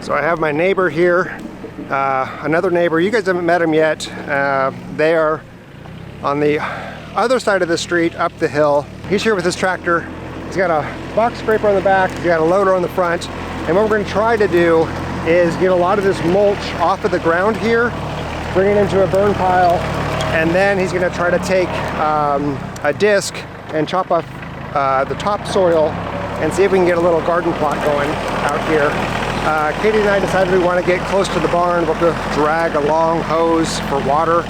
So I have my neighbor here, another neighbor. You guys haven't met him yet. They are on the other side of the street, up the hill. He's here with his tractor. He's got a box scraper on the back, he's got a loader on the front. And what we're going to try to do is get a lot of this mulch off of the ground here, bring it into a burn pile, and then he's going to try to take a disc and chop off the topsoil and see if we can get a little garden plot going out here. Katie and I decided we want to get close to the barn. We'll have to drag a long hose for water.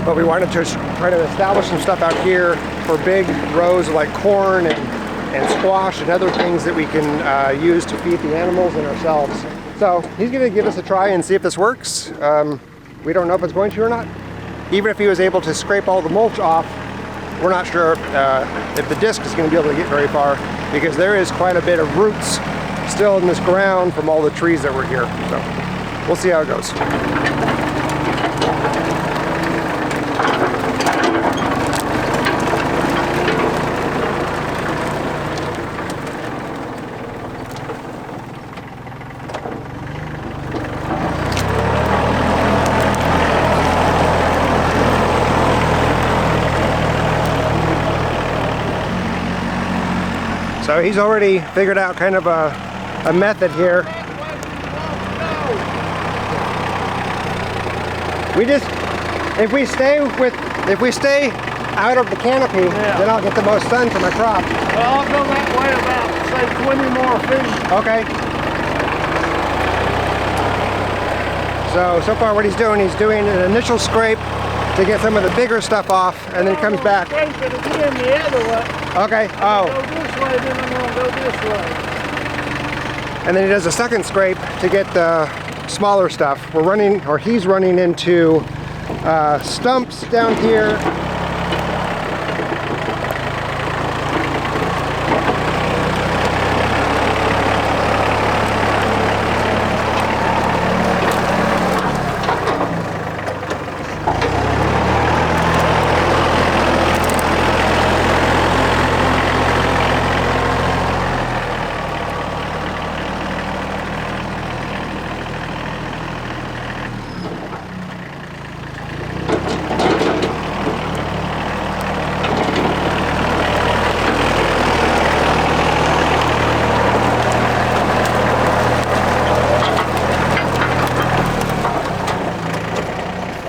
But we wanted to try to establish some stuff out here for big rows of like corn and squash and other things that we can use to feed the animals and ourselves. So he's going to give us a try and see if this works. We don't know if it's going to or not. Even if he was able to scrape all the mulch off, we're not sure if the disc is going to be able to get very far, because there is quite a bit of roots still in this ground from all the trees that were here. So we'll see how it goes. So he's already figured out kind of a method here. We just, if we stay out of the canopy, then I'll get the most sun for my crop. Well, I'll go that way about, say, 20 more feet. Okay. So far what he's doing an initial scrape to get some of the bigger stuff off, and then he comes back. Scrape it again the other way. Okay. Oh. Go this way, then I'm going to go this way. And then he does a second scrape to get the smaller stuff. He's running into stumps down here.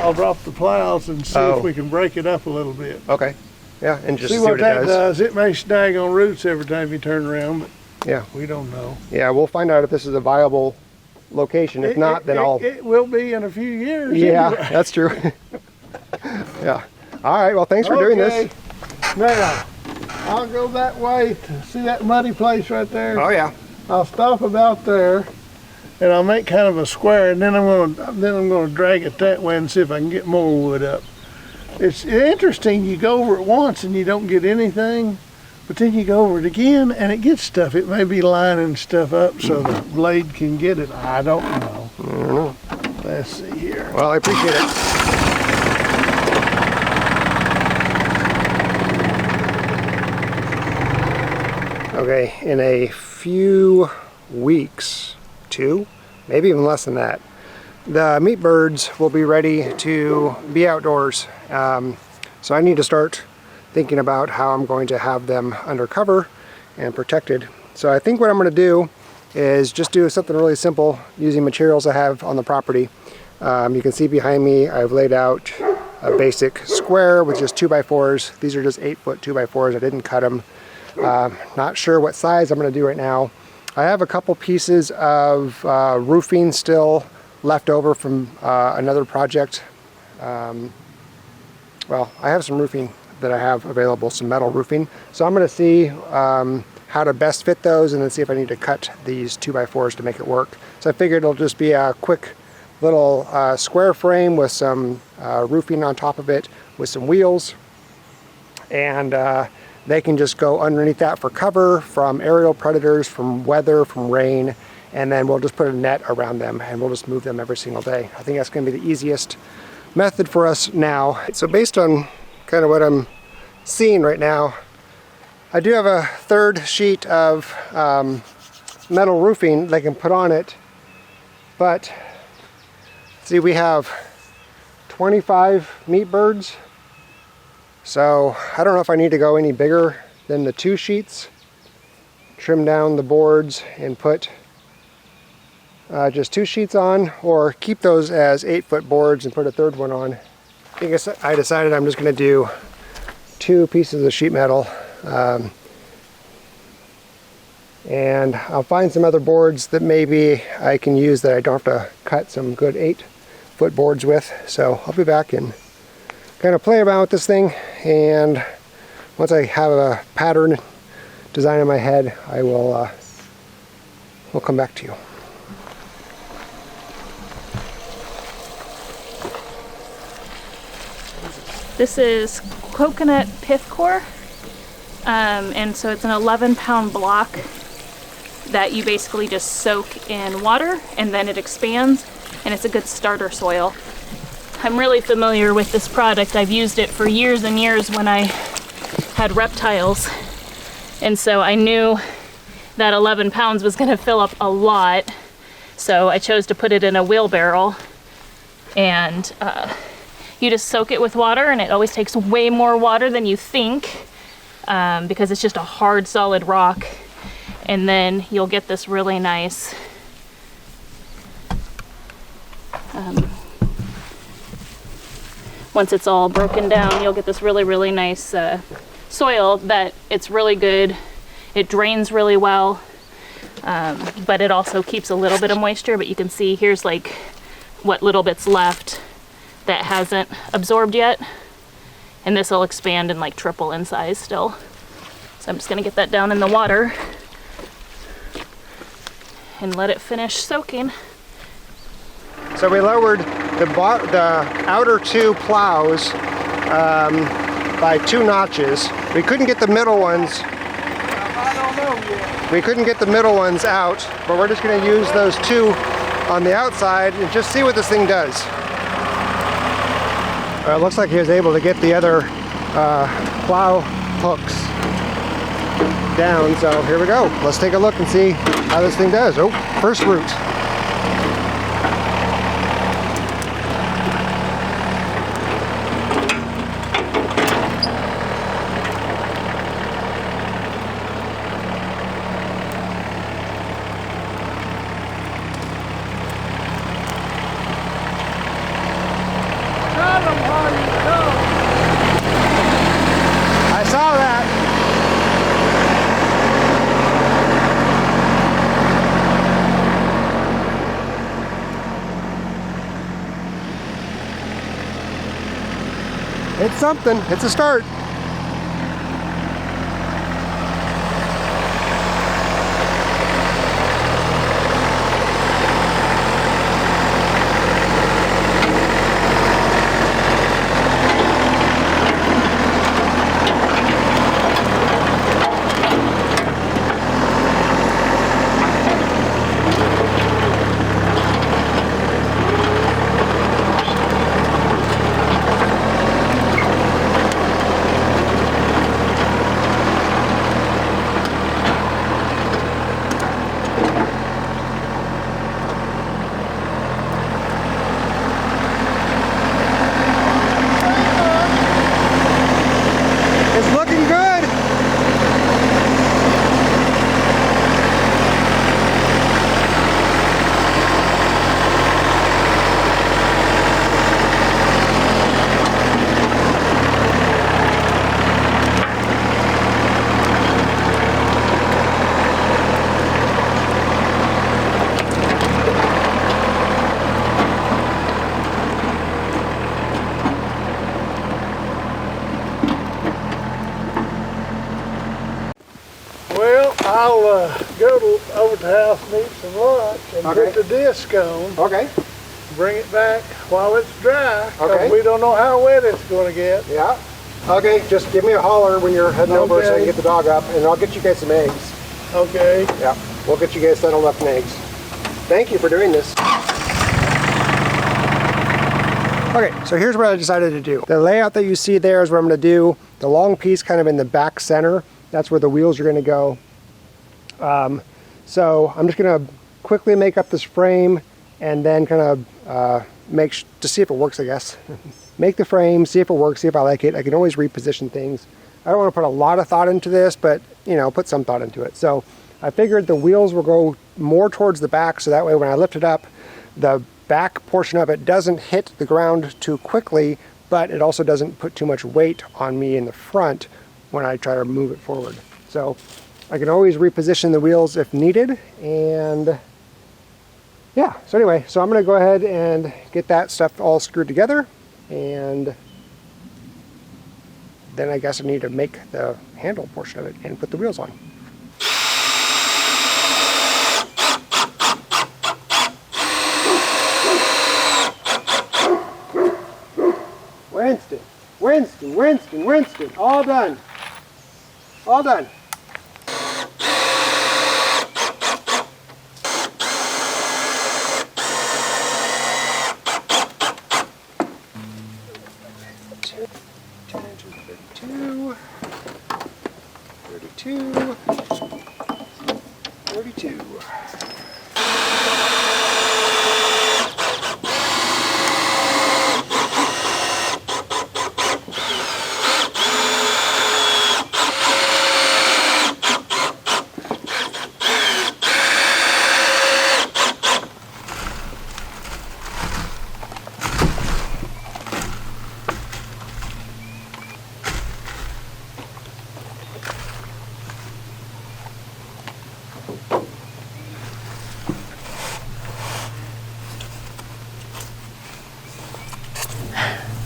I'll drop the plows and see if we can break it up a little bit. Okay. Yeah, and just see what that does. It may snag on roots every time you turn around, but yeah, we don't know. Yeah, we'll find out if this is a viable location. If not, then it will be in a few years. Yeah, anyway. That's true. Yeah. All right. Well, thanks for doing this. Now, I'll go that way to see that muddy place right there. Oh yeah. I'll stop about there, and I'll make kind of a square, and then I'm going to drag it that way and see if I can get more wood up. It's interesting. You go over it once and you don't get anything, but then you go over it again and it gets stuff. It may be lining stuff up so the blade can get it. I don't know. I don't know. Let's see here. Well, I appreciate it. Okay, in a few weeks, 2, maybe even less than that, the meat birds will be ready to be outdoors. So I need to start thinking about how I'm going to have them under cover and protected. So I think what I'm going to do is just do something really simple using materials I have on the property. You can see behind me I've laid out a basic square with just 2x4s. These are just 8-foot 2x4s. I didn't cut them. Not sure what size I'm going to do right now. I have a couple pieces of roofing still left over from another project. Well, I have some roofing that I have available, some metal roofing. So I'm going to see how to best fit those and then see if I need to cut these 2x4s to make it work. So I figured it'll just be a quick little square frame with some roofing on top of it with some wheels. And they can just go underneath that for cover from aerial predators, from weather, from rain. And then we'll just put a net around them and we'll just move them every single day. I think that's going to be the easiest method for us now. So based on kind of what I'm seeing right now, I do have a third sheet of metal roofing they can put on it. But see, we have 25 meat birds, so I don't know if I need to go any bigger than the 2 sheets. Trim down the boards and put just 2 sheets on, or keep those as 8-foot boards and put a 3rd one on. I decided I'm just going to do 2 pieces of sheet metal, and I'll find some other boards that maybe I can use that I don't have to cut some good 8-foot boards with. So I'll be back and kind of play around with this thing, and once I have a pattern design in my head, I will we'll come back to you. This is coconut pith core, and so it's an 11-pound block that you basically just soak in water and then it expands, and it's a good starter soil. I'm really familiar with this product. I've used it for years and years when I had reptiles, and so I knew that 11 pounds was going to fill up a lot, so I chose to put it in a wheelbarrow, and you just soak it with water, and it always takes way more water than you think, because it's just a hard, solid rock. And then you'll get this really nice once it's all broken down, you'll get this really, really nice soil that it's really good. It drains really well, but it also keeps a little bit of moisture. But you can see here's like what little bit's left that hasn't absorbed yet, and this will expand and like triple in size still. So I'm just gonna get that down in the water and let it finish soaking. So we lowered the outer 2 plows by 2 notches. We couldn't get the middle ones. We couldn't get the middle ones out, but we're just gonna use those 2 on the outside and just see what this thing does. It looks like he was able to get the other plow hooks down, so here we go. Let's take a look and see how this thing does. Oh, first root. I saw that. It's something. It's a start. I'll go over to the house and eat some lunch and put the disc on. Okay. Bring it back while it's dry. Okay. We don't know how wet it's going to get. Yeah. Okay, just give me a holler when you're heading over so I can get the dog up, and I'll get you guys some eggs. Okay. Yeah, we'll get you guys settled up in eggs. Thank you for doing this. Okay, so here's what I decided to do. The layout that you see there is what I'm going to do. The long piece kind of in the back center. That's where the wheels are going to go. So I'm just gonna quickly make up this frame and then kind of to see if it works, I guess. Make the frame, see if it works, see if I like it. I can always reposition things. I don't want to put a lot of thought into this, but you know, put some thought into it. So I figured the wheels will go more towards the back, so that way when I lift it up, the back portion of it doesn't hit the ground too quickly, but it also doesn't put too much weight on me in the front when I try to move it forward. So I can always reposition the wheels if needed. And yeah, so anyway, so I'm gonna go ahead and get that stuff all screwed together, and then I guess I need to make the handle portion of it and put the wheels on. Winston, all done. All done.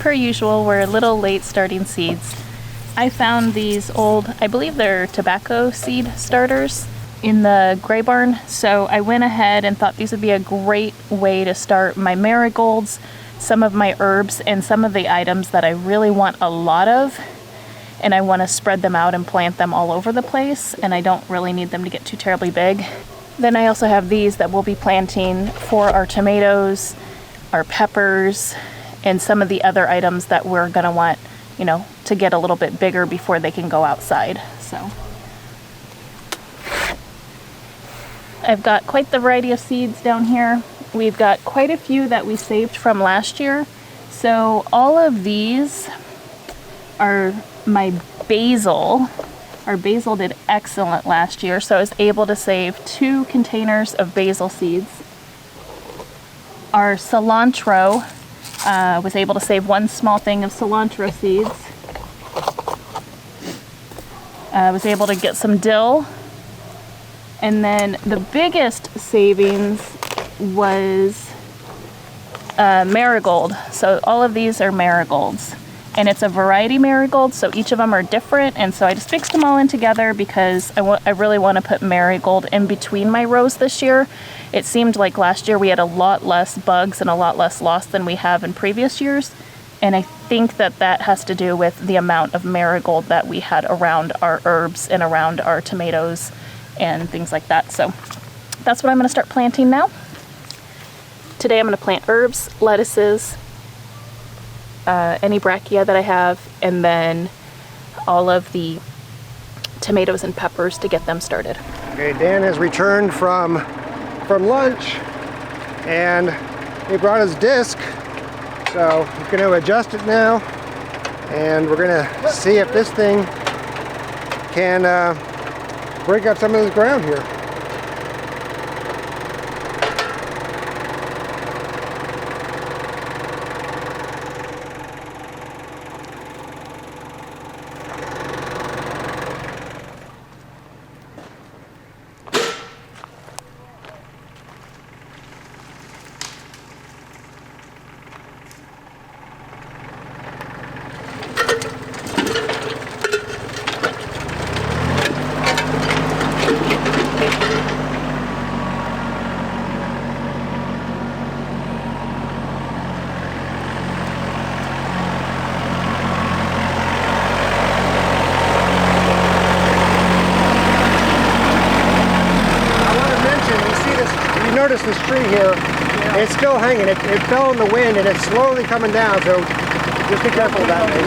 Per usual, we're a little late starting seeds. I found these old, I believe they're tobacco seed starters in the gray barn, so I went ahead and thought these would be a great way to start my marigolds, some of my herbs, and some of the items that I really want a lot of, and I want to spread them out and plant them all over the place, and I don't really need them to get too terribly big. Then I also have these that we'll be planting for our tomatoes, our peppers, and some of the other items that we're gonna want, you know, to get a little bit bigger before they can go outside. So I've got quite the variety of seeds down here. We've got quite a few that we saved from last year. So all of these are my basil. Our basil did excellent last year, so I was able to save 2 containers of basil seeds. Our cilantro, was able to save 1 small thing of cilantro seeds. I was able to get some dill. And then the biggest savings was marigold. So all of these are marigolds. And it's a variety marigold, so each of them are different. And so I just mixed them all in together because I really want to put marigold in between my rows this year. It seemed like last year we had a lot less bugs and a lot less loss than we have in previous years. And I think that that has to do with the amount of marigold that we had around our herbs and around our tomatoes and things like that. So that's what I'm going to start planting now. Today I'm going to plant herbs, lettuces, any brachia that I have, and then all of the tomatoes and peppers to get them started. Okay, Dan has returned from lunch, and he brought his disc, so he's going to adjust it now, and we're going to see if this thing can break up some of this ground here. Notice this tree here, it's still hanging. It fell in the wind and it's slowly coming down, so just be careful of that, maybe.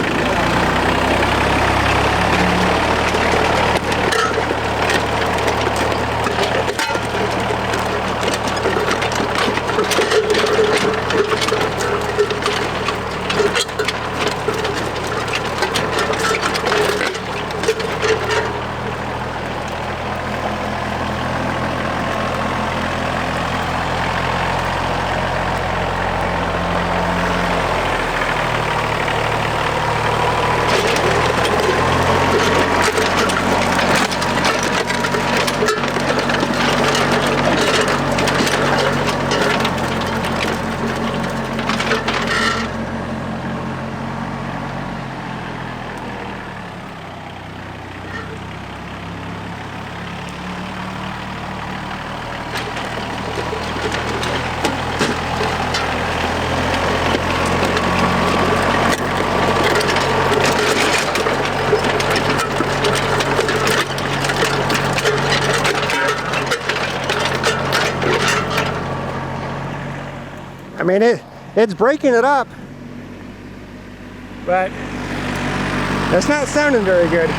mean, it's breaking it up, but it's not sounding very good.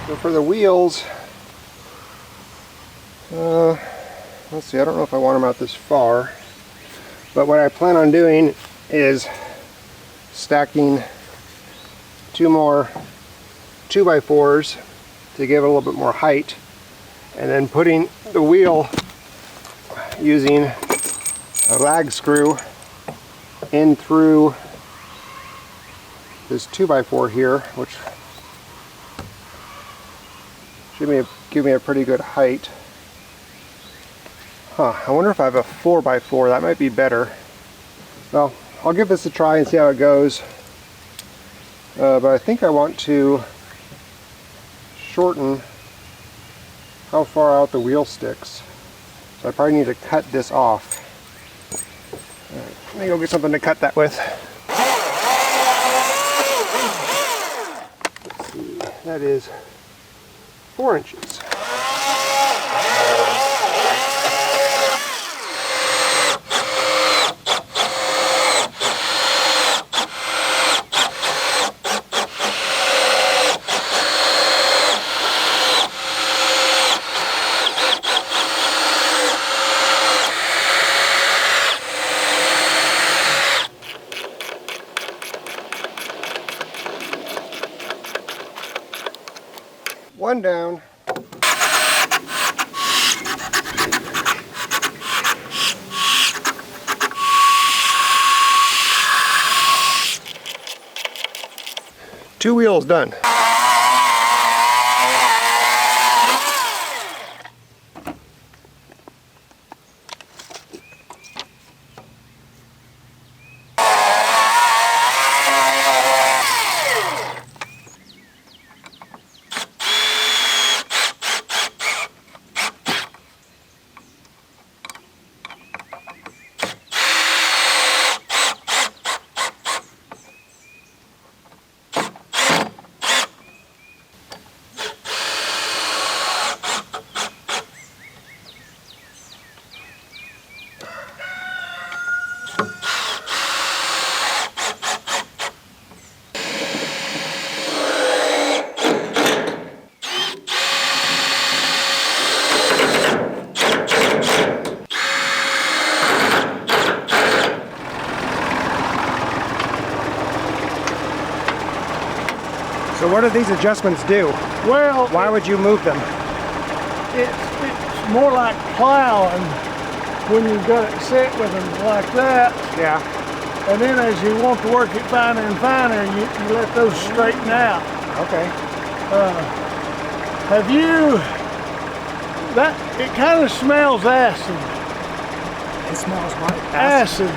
So for the wheels, let's see, I don't know if I want them out this far, but what I plan on doing is stacking 2 more 2x4s to give it a little bit more height, and then putting the wheel using a lag screw in through this 2x4 here, which should give me a pretty good height. I wonder if I have a 4x4, that might be better. Well, I'll give this a try and see how it goes. But I think I want to shorten how far out the wheel sticks. So I probably need to cut this off. All right, let me go get something to cut that with. Let's see, that is 4 inches. One down. Two wheels done. So what do these adjustments do? Well, why would you move them? It's more like plowing when you've got it set with them like that. Yeah. And then as you want to work it finer and finer, you let those straighten out. Okay. Have you, it kind of smells acid. It smells what? Acid.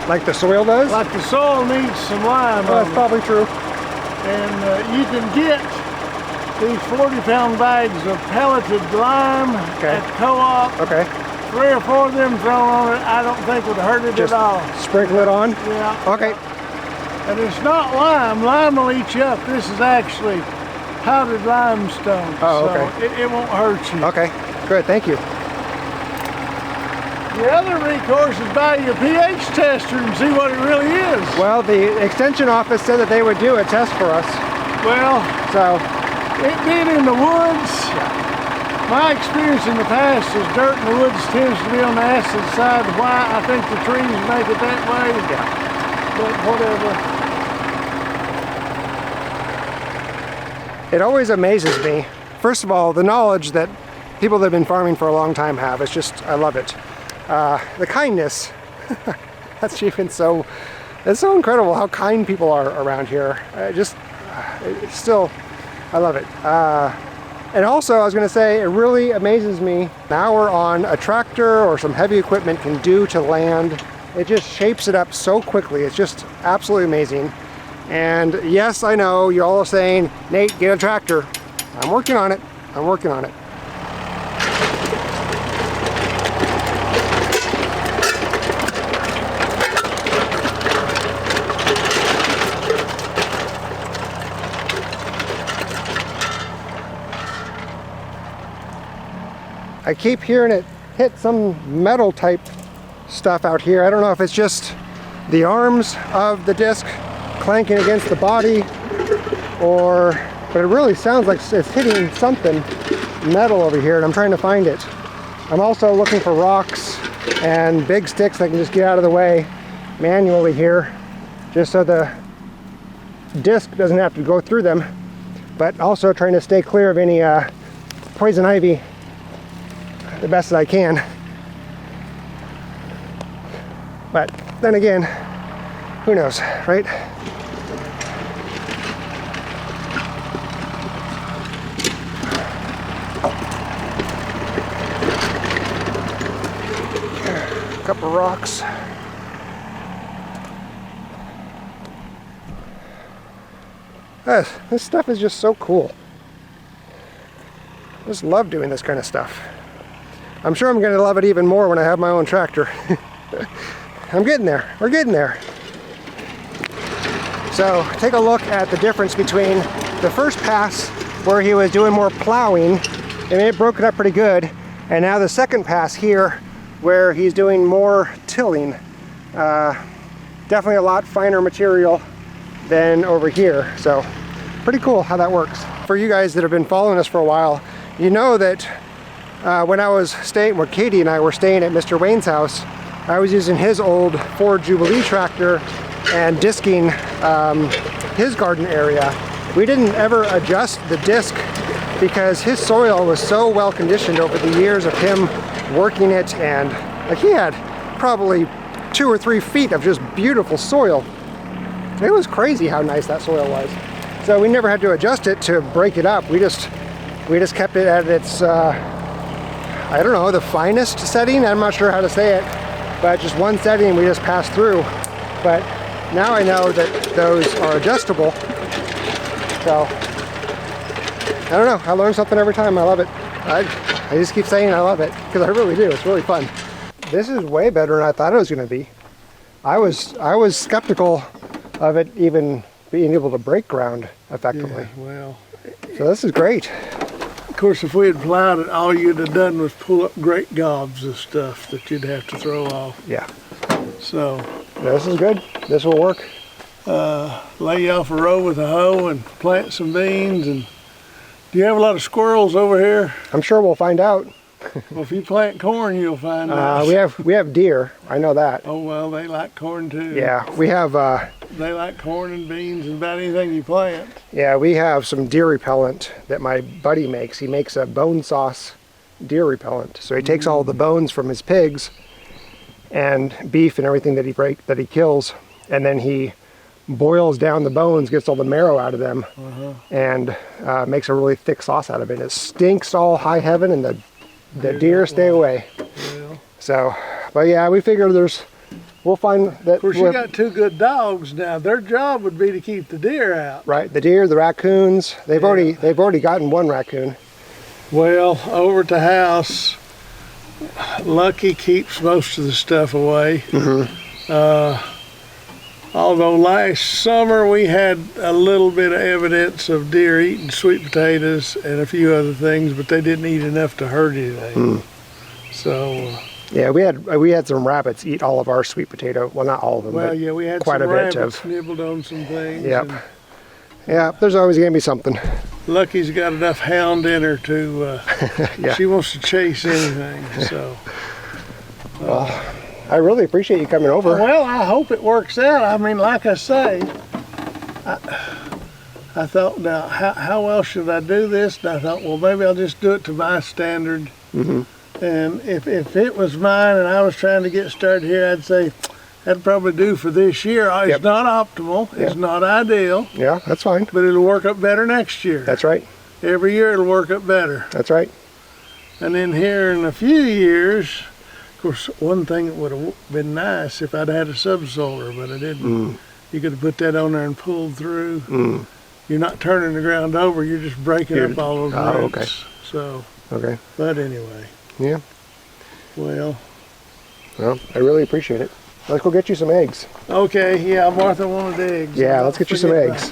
Like the soil does? Like the soil needs some lime. Well, that's probably true. And you can get these 40-pound bags of pelleted lime at Co-op. Okay. 3 or 4 of them thrown on it, I don't think would hurt it Just at all. Sprinkle it on? Yeah. Okay. And it's not lime. Lime will eat you up. This is actually powdered limestone. Oh, okay. So it won't hurt you. Okay. Good. Thank you. The other recourse is buy you a pH tester and see what it really is. Well, the extension office said that they would do a test for us. Well, so it being in the woods, my experience in the past is dirt in the woods tends to be on the acid side. Why? I think the trees make it that way. Yeah. But whatever. It always amazes me. First of all, the knowledge that people that have been farming for a long time have. It's just, I love it. The kindness. That's even so. It's so incredible how kind people are around here. It's still, I love it. And also, I was going to say, it really amazes me now we're on a tractor or some heavy equipment can do to land. It just shapes it up so quickly. It's just absolutely amazing. And yes, I know you're all saying, Nate, get a tractor. I'm working on it. I'm working on it. I keep hearing it hit some metal type stuff out here. I don't know if it's just the arms of the disc clanking against the body, but it really sounds like it's hitting something metal over here, and I'm trying to find it. I'm also looking for rocks and big sticks I can just get out of the way manually here, just so the disc doesn't have to go through them, but also trying to stay clear of any poison ivy the best that I can. But then again, who knows, right? A couple rocks. This stuff is just so cool. I just love doing this kind of stuff. I'm sure I'm going to love it even more when I have my own tractor. I'm getting there. We're getting there. So take a look at the difference between the first pass where he was doing more plowing and it broke it up pretty good, and now the second pass here where he's doing more tilling. Definitely a lot finer material than over here. So pretty cool how that works. For you guys that have been following us for a while, you know that when I was staying, when Katie and I were staying at Mr. Wayne's house, I was using his old Ford Jubilee tractor and disking his garden area. We didn't ever adjust the disc because his soil was so well conditioned over the years of him working it, and like he had probably 2 or 3 feet of just beautiful soil. It was crazy how nice that soil was. So we never had to adjust it to break it up. We just kept it at its I don't know, the finest setting. I'm not sure how to say it, but just one setting we just passed through. But now I know that those are adjustable. So I don't know, I learn something every time. I love it. I just keep saying I love it because I really do. It's really fun. This is way better than I thought it was going to be. I was skeptical of it even being able to break ground effectively. Yeah, well, so this is great. Of course, if we had plowed it, all you'd have done was pull up great gobs of stuff that you'd have to throw off. Yeah. So this is good. This will work. Lay you off a row with a hoe and plant some beans. And do you have a lot of squirrels over here? I'm sure we'll find out. Well, if you plant corn, you'll find out. We have deer. I know that. Oh well, they like corn too. Yeah, we have. They like corn and beans and about anything you plant. Yeah, we have some deer repellent that my buddy makes. He makes a bone sauce deer repellent. So he takes all the bones from his pigs and beef and everything that he kills, and then he boils down the bones, gets all the marrow out of them, and makes a really thick sauce out of it. It stinks all high heaven, and the deer stay away. Yeah. So, but yeah, we figure we'll find that. Of course, you got 2 good dogs now. Their job would be to keep the deer out. Right, the deer, the raccoons. They've already gotten 1 raccoon. Well, over at the house, Lucky keeps most of the stuff away. Although last summer we had a little bit of evidence of deer eating sweet potatoes and a few other things, but they didn't eat enough to hurt anything. So yeah, we had some rabbits eat all of our sweet potato. Well, not all of them. Well, but yeah, we had quite some a bit rabbits of nibbled on some things. Yep. Yeah, there's always gonna be something. Lucky's got enough hound in her to. Yeah. She wants to chase anything. So. Well, I really appreciate you coming over. Well, I hope it works out. I mean, like I say, I thought, now, how well should I do this? And I thought, well, maybe I'll just do it to my standard. And if it was mine and I was trying to get started here, I'd say that'd probably do for this year. It's not optimal. It's not ideal. Yeah, that's fine. But it'll work up better next year. That's right. Every year it'll work up better. That's right. And then here in a few years, of course, one thing that would have been nice if I'd had a subsoiler, but I didn't. You could have put that on there and pulled through. You're not turning the ground over, you're just breaking up all those roots. Okay. So, okay. But anyway. Yeah. Well, I really appreciate it. Let's go get you some eggs. Okay, yeah, Martha wanted eggs. Yeah, let's get you some eggs.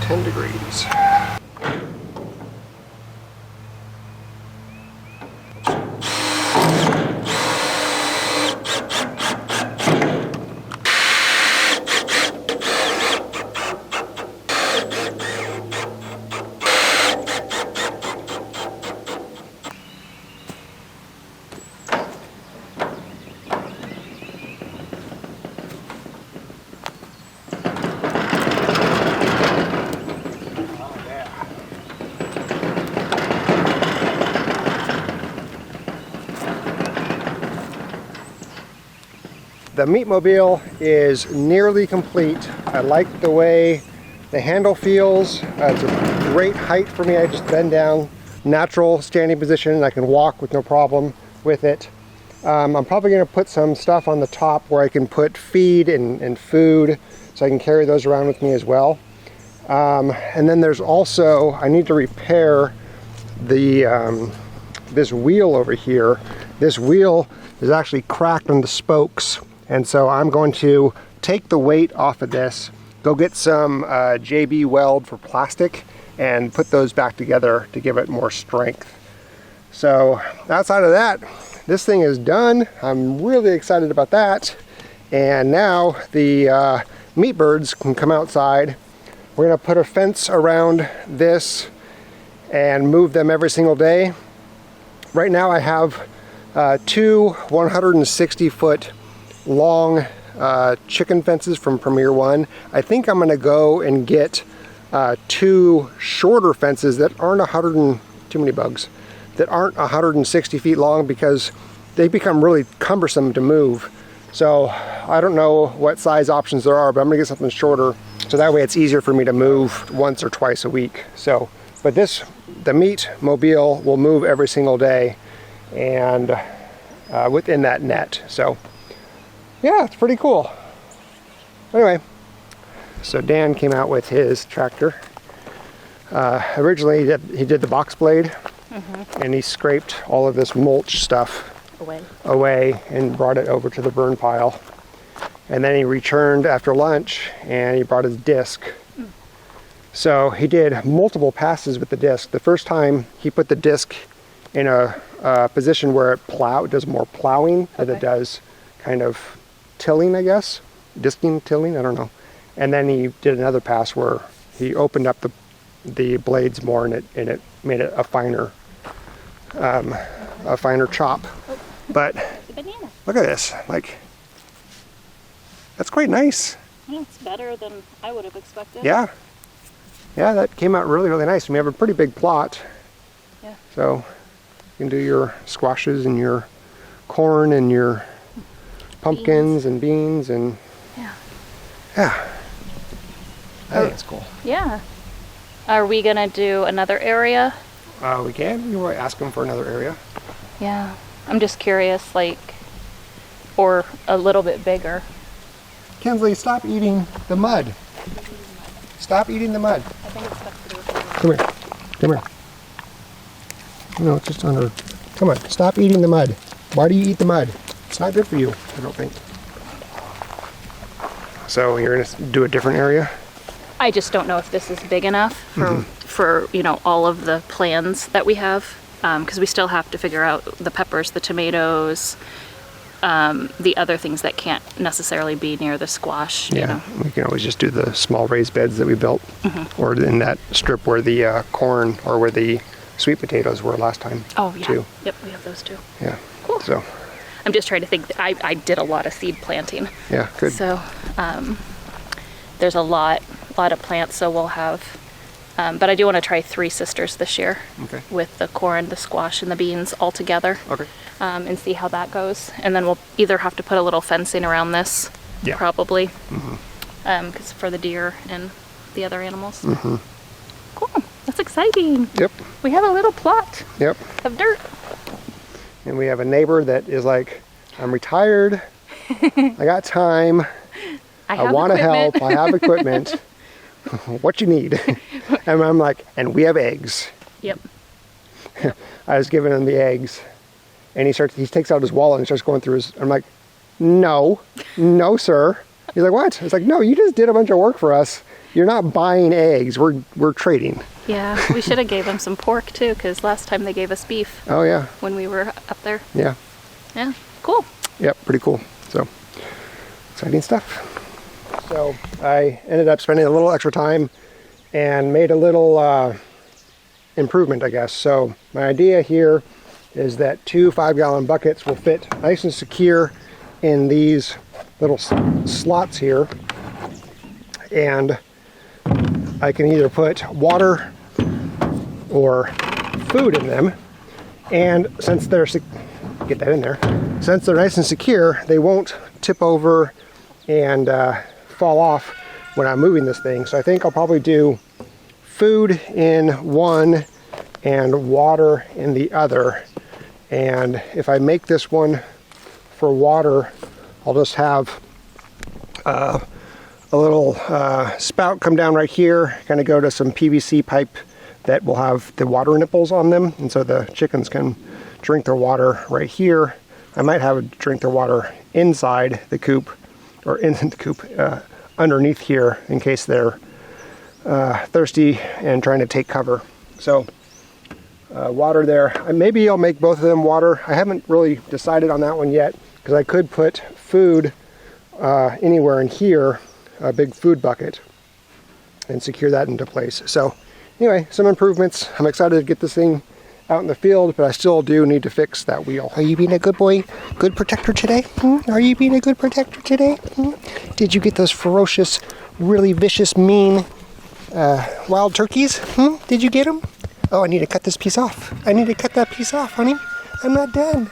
10 degrees. The Meatmobile is nearly complete. I like the way the handle feels. It's a great height for me. I just bend down, natural standing position, and I can walk with no problem with it. I'm probably going to put some stuff on the top where I can put feed and food, so I can carry those around with me as well. And then there's also, I need to repair the this wheel over here. This wheel is actually cracked on the spokes. And so I'm going to take the weight off of this, go get some JB weld for plastic, and put those back together to give it more strength. So outside of that, this thing is done. I'm really excited about that. And now the meat birds can come outside. We're gonna put a fence around this and move them every single day. Right now I have two 160-foot long chicken fences from Premier One. I think I'm gonna go and get two shorter fences that aren't too many bugs, that aren't 160 feet long, because they become really cumbersome to move. So I don't know what size options there are, but I'm gonna get something shorter so that way it's easier for me to move once or twice a week. So, but the Meatmobile will move every single day and within that net. So yeah, it's pretty cool. Anyway, so Dan came out with his tractor. Originally he did the box blade, and he scraped all of this mulch stuff away and brought it over to the burn pile. And then he returned after lunch and he brought his disc. So he did multiple passes with the disc. The first time he put the disc in a position where it does more plowing than it does kind of tilling, I guess. Disking, tilling, I don't know. And then he did another pass where he opened up the blades more, and it made it a finer chop. But look at this, like, that's quite nice. It's better than I would have expected. Yeah, that came out really, really nice. And we have a pretty big plot. Yeah. So you can do your squashes and your corn and your pumpkins and beans and yeah. I think it's cool. Yeah. Are we gonna do another area? We can. You might ask them for another area. Yeah. I'm just curious, like, or a little bit bigger. Kinsley, stop eating the mud. Stop eating the mud. I think it's stuff to do with the Come here. No, it's just under. Come on, stop eating the mud. Why do you eat the mud? It's not good for you, I don't think. So you're gonna do a different area? I just don't know if this is big enough for all of the plans that we have, because we still have to figure out the peppers, the tomatoes, the other things that can't necessarily be near the squash. Yeah, we can always just do the small raised beds that we built, or in that strip where the corn or where the sweet potatoes were last time. Oh yeah. Too. Yep, we have those too. Yeah. Cool. So. I'm just trying to think. I did a lot of seed planting. Yeah, good. So there's a lot of plants. So we'll have, but I do want to try 3 sisters this year. Okay. With the corn, the squash, and the beans all together. Okay. And see how that goes. And then we'll either have to put a little fencing around this, probably, because for the deer and the other animals. Cool. That's exciting. Yep. We have a little plot. Yep. Of dirt. And we have a neighbor that is like, I'm retired, I got time, I want to help, I have equipment, what you need? And I'm like, and we have eggs. Yep. I was giving him the eggs, and he takes out his wallet and starts going through I'm like, no, sir, He's like, what? It's like, no, you just did a bunch of work for us. You're not buying eggs. We're trading. Yeah, we should have gave them some pork too, because last time they gave us beef. Oh yeah. When we were up there. Yeah. Yeah, cool. Yep, pretty cool. So, exciting stuff. So, I ended up spending a little extra time and made a little improvement, I guess. So, my idea here is that 2 5-gallon buckets will fit nice and secure in these little slots here. And I can either put water or food in them. And since they're get that in there. Since they're nice and secure, they won't tip over and fall off when I'm moving this thing. So I think I'll probably do food in one and water in the other. And if I make this one for water, I'll just have a little spout come down right here, kind of go to some PVC pipe that will have the water nipples on them, and so the chickens can drink their water right here. I might have them drink their water inside the coop, or in the coop, underneath here, in case they're thirsty and trying to take cover. So water there. Maybe I'll make both of them water. I haven't really decided on that one yet, because I could put food anywhere in here, a big food bucket, and secure that into place. So anyway, some improvements. I'm excited to get this thing out in the field, but I still do need to fix that wheel. Are you being a good boy, good protector today? Are you being a good protector today? Did you get those ferocious, really vicious, mean wild turkeys? Did you get them? Oh, I need to cut this piece off. I need to cut that piece off, honey. I'm not done.